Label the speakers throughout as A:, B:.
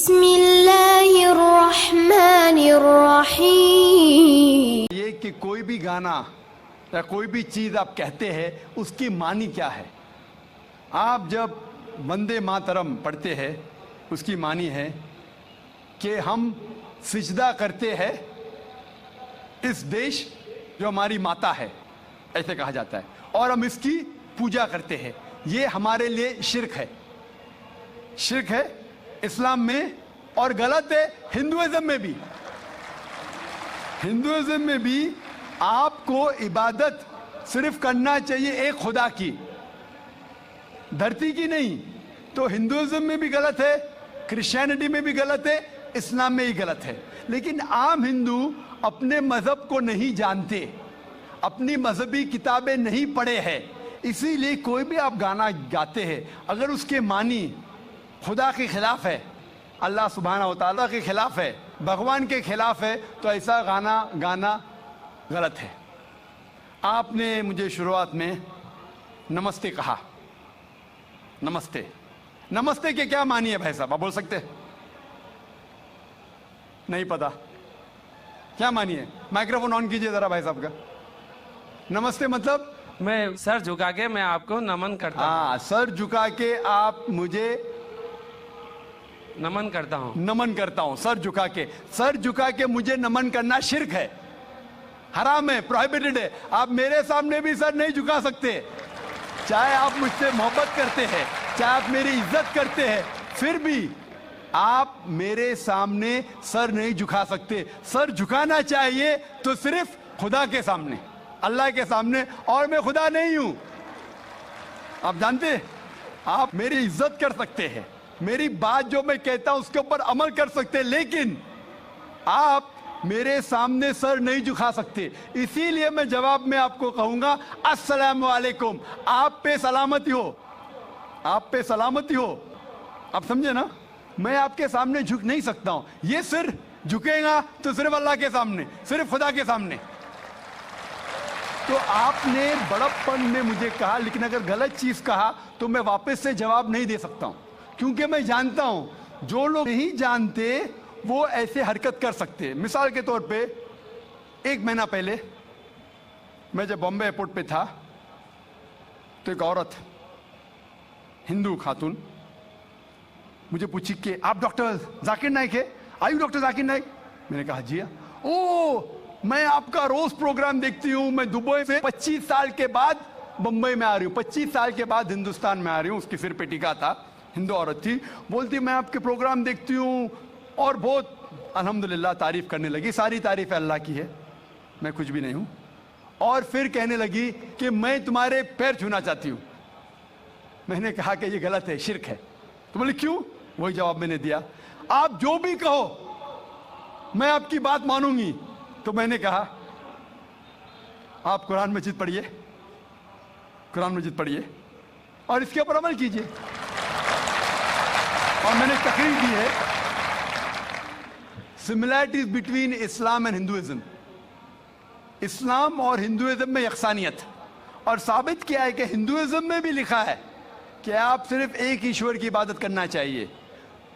A: बिस्मिल्लाहिर्रहमानिर्रहीम।
B: ये कि कोई भी गाना या कोई भी चीज़ आप कहते हैं उसकी मानी क्या है। आप जब वंदे मातरम पढ़ते हैं उसकी मानी है कि हम सिजदा करते हैं इस देश जो हमारी माता है, ऐसे कहा जाता है, और हम इसकी पूजा करते हैं। ये हमारे लिए शिर्क है, शिर्क है इस्लाम में, और गलत है हिंदुइज्म में भी। हिंदुइज्म में भी आपको इबादत सिर्फ करना चाहिए एक खुदा की, धरती की नहीं। तो हिंदुइज्म में भी गलत है, क्रिश्चियनिटी में भी गलत है, इस्लाम में ही गलत है। लेकिन आम हिंदू अपने मजहब को नहीं जानते, अपनी मजहबी किताबें नहीं पढ़े हैं, इसीलिए कोई भी आप गाना गाते हैं अगर उसके मानी खुदा के खिलाफ है, अल्लाह सुब्हाना व तआला के खिलाफ है, भगवान के खिलाफ है, तो ऐसा गाना गाना गलत है। आपने मुझे शुरुआत में नमस्ते कहा। नमस्ते, नमस्ते के क्या मानी है भाई साहब, आप बोल सकते हैं? नहीं पता क्या मानी है? माइक्रोफोन ऑन कीजिए जरा भाई साहब का। नमस्ते मतलब
C: मैं सर झुका के मैं आपको नमन करता हूँ।
B: हाँ, सर झुका के आप मुझे
C: नमन करता हूँ।
B: नमन करता हूं। सर झुका के, सर झुका के मुझे नमन करना शिर्क है, हराम है, प्रोहिबिटेड है। आप मेरे सामने भी सर नहीं झुका सकते, चाहे आप मुझसे मोहब्बत करते हैं, चाहे आप मेरी इज्जत करते हैं, फिर भी आप मेरे सामने सर नहीं झुका सकते। सर झुकाना चाहिए तो सिर्फ खुदा के सामने, अल्लाह के सामने, और मैं खुदा नहीं हूं। आप जानते, आप मेरी इज्जत कर सकते हैं, मेरी बात जो मैं कहता हूं उसके ऊपर अमल कर सकते हैं, लेकिन आप मेरे सामने सर नहीं झुका सकते। इसीलिए मैं जवाब में आपको कहूंगा अस्सलामु अलैकुम, आप पे सलामती हो, आप पे सलामती हो। आप समझे ना, मैं आपके सामने झुक नहीं सकता हूं। ये सिर झुकेगा तो सिर्फ अल्लाह के सामने, सिर्फ खुदा के सामने। तो आपने बड़प्पन में मुझे कहा, लेकिन अगर गलत चीज कहा तो मैं वापस से जवाब नहीं दे सकता हूं, क्योंकि मैं जानता हूं जो लोग नहीं जानते वो ऐसे हरकत कर सकते हैं। मिसाल के तौर पे, एक महीना पहले मैं जब बॉम्बे एयरपोर्ट पे था तो एक औरत, हिंदू खातून, मुझे पूछी कि आप डॉक्टर जाकिर नाइक है? आयु डॉक्टर जाकिर नाइक? मैंने कहा जी। ओ, मैं आपका रोज प्रोग्राम देखती हूँ, मैं दुबई से 25 साल के बाद बंबई में आ रही हूँ, 25 साल के बाद हिंदुस्तान में आ रही हूँ। उसकी सिर पे टीका था, हिंदू औरत थी, बोलती मैं आपके प्रोग्राम देखती हूँ और बहुत अल्हम्दुलिल्लाह तारीफ करने लगी। सारी तारीफ अल्लाह की है, मैं कुछ भी नहीं हूँ। और फिर कहने लगी कि मैं तुम्हारे पैर छूना चाहती हूँ। मैंने कहा कि ये गलत है, शिर्क है। तो बोले क्यों? वही जवाब मैंने दिया, आप जो भी कहो मैं आपकी बात मानूंगी। तो मैंने कहा आप कुरान मजीद पढ़िए, कुरान मजीद पढ़िए और इसके ऊपर अमल कीजिए। और मैंने तकरीर दी है similarities between Islam and Hinduism, Islam और हिंदुइज्म में यकसानियत, और साबित किया है कि हिंदुइज्म में भी लिखा है कि आप सिर्फ एक ईश्वर की इबादत करना चाहिए,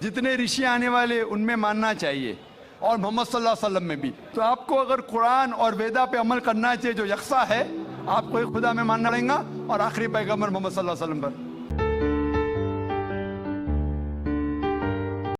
B: जितने ऋषि आने वाले उनमें मानना चाहिए, और मोहम्मद सल्लल्लाहु अलैहि वसल्लम में भी। तो आपको अगर कुरान और वेदा पे अमल करना चाहिए जो यकसा है, आपको एक खुदा में मानना पड़ेगा और आखिरी पैगंबर मोहम्मद सल्लल्लाहु अलैहि वसल्लम पर।